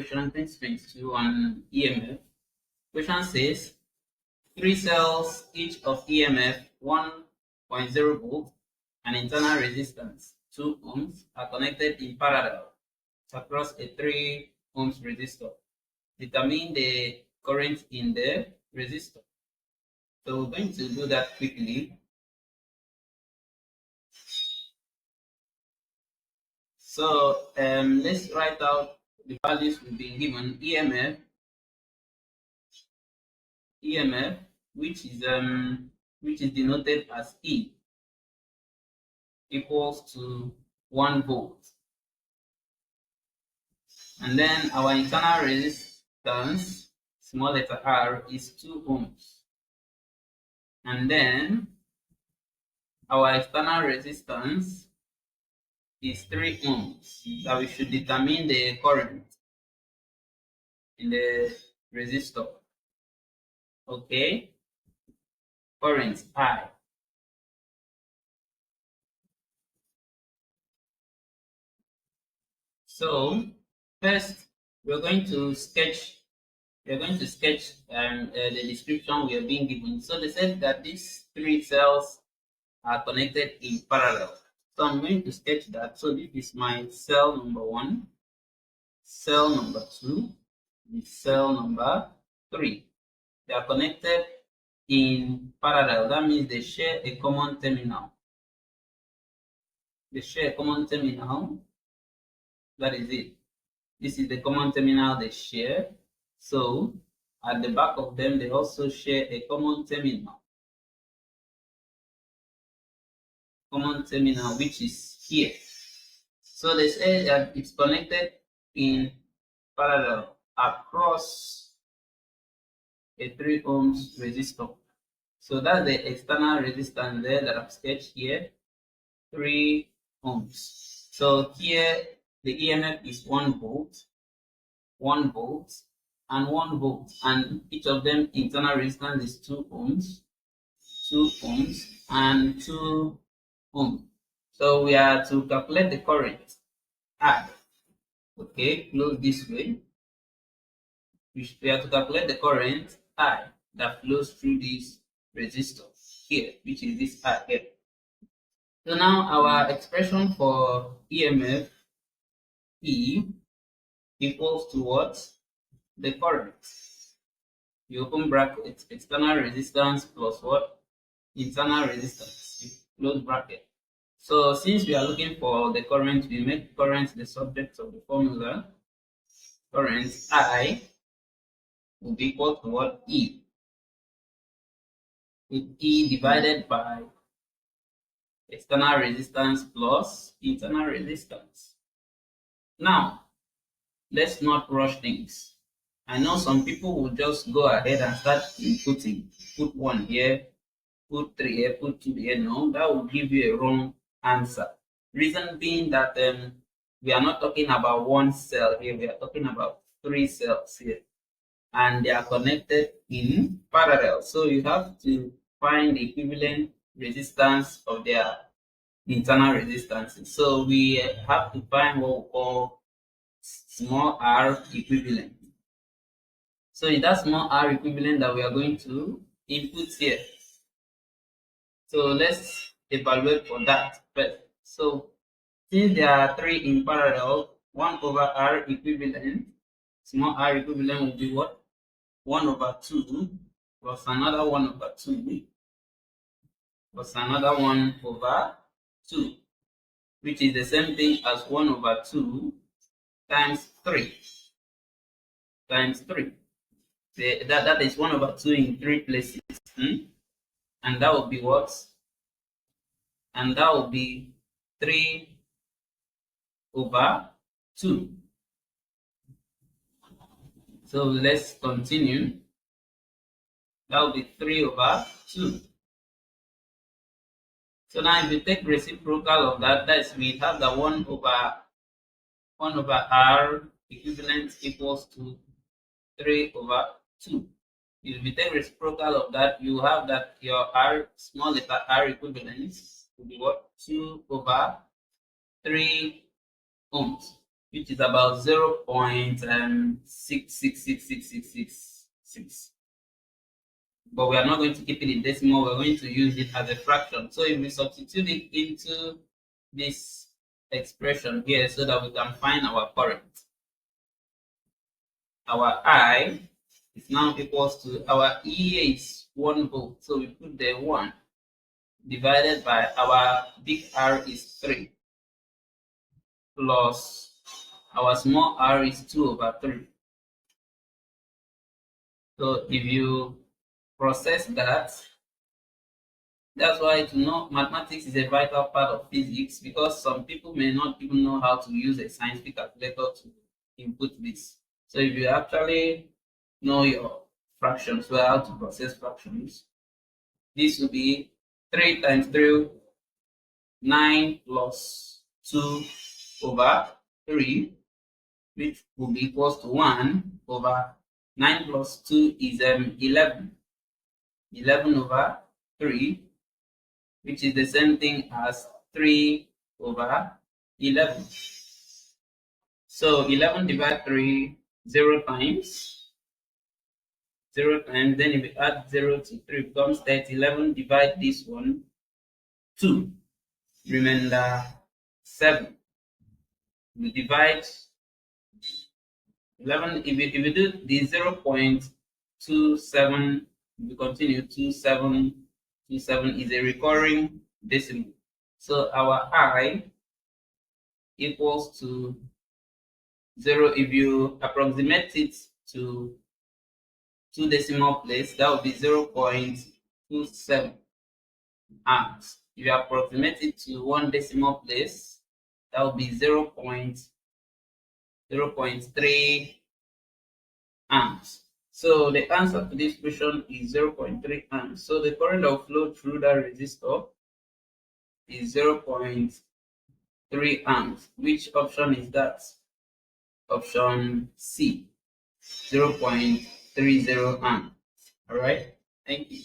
question 2022 on EMF. Question says 3 cells each of EMF 1.0 volt and internal resistance 2 ohms are connected in parallel across a 3 ohms resistor. Determine the current in the resistor. So we're going to do that quickly. So let's write out the values we've been given. EMF, which is denoted as E, equals to 1 volt. And then our internal resistance, small letter R, is 2 ohms. And then our external resistance is 3 ohms. That we should determine the current in the resistor. Okay, current I. So first we're going to sketch the description we are being given. So they said that these 3 cells are connected in parallel. So I'm going to sketch that. So this is my cell number 1, cell number 2, and cell number 3. They are connected in parallel. That means they share a common terminal. They share a common terminal. That is it. This is the common terminal they share. So at the back of them, they also share a common terminal. Which is here. So they say that it's connected in parallel across a 3 ohms resistor. So that's the external resistance there that I've sketched here, 3 ohms. So here the EMF is 1 volt, 1 volt, and 1 volt, and each of them internal resistance is 2 ohms, 2 ohms, and 2 ohms. So we are to calculate the current I. Okay, close this way. We are to calculate the current I that flows through this resistor here, which is this I here. So now our expression for EMF E equals to what? The current. You open bracket, external resistance plus what? Internal resistance. You close bracket. So since we are looking for the current, we make current the subject of the formula. Current I will be equal to what? E. With E divided by external resistance plus internal resistance. Now, let's not rush things. I know some people will just go ahead and start inputting. Put 1 here, put 3 here, put 2 here. No, that will give you a wrong answer. Reason being that we are not talking about 1 cell here, we are talking about 3 cells here. And they are connected in parallel. So you have to find the equivalent resistance of their internal resistances. So we have to find what we call small r equivalent. So in that small r equivalent that we are going to input here. So let's evaluate for that first. So since there are 3 in parallel, 1 over r equivalent, small r equivalent will be what? 1 over 2 plus another 1 over 2 plus another 1 over 2, which is the same thing as 1 over 2 times 3 times 3. That is 1 over 2 in 3 places. And that will be what? And that will be 3 over 2. So let's continue. That will be 3 over 2. So now if we take reciprocal of that, that's we have the 1 over r equivalent equals to 3 over 2. If we take reciprocal of that, you have that your r, small letter r equivalent will be what? 2 over 3 ohms. which is about 0.666666. But we are not going to keep it in decimal, we're going to use it as a fraction. So if we substitute it into this expression here so that we can find our current, our I is now equals to, our E is 1 volt, so we put the 1 divided by our big R is 3 plus our small r is 2/3. So if you process that, that's why to know mathematics is a vital part of physics, because some people may not even know how to use a scientific calculator to input this. So if you actually know your fractions, well, how to process fractions, this will be 3 times 3, 9 plus 2/3, which will be equals to 1/9 plus 2 is 11. 11/3, which is the same thing as 3/11. So 11 divided 3, 0 times. 0 times, then if we add 0 to 3, becomes 30. 11 divide this one, 2. Remainder 7. We divide 11, if we do the 0.27, we continue, 2727 is a recurring decimal. So our I equals to 0. If you approximate it to 2 decimal place, that would be 0.27 amps. If you approximate it to 1 decimal place, that would be 0.3 amps. So the answer to this question is 0.3 amps. So the current that will flow through that resistor is 0.3 amps. Which option is that? Option C, 0.30 amps. All right. Thank you.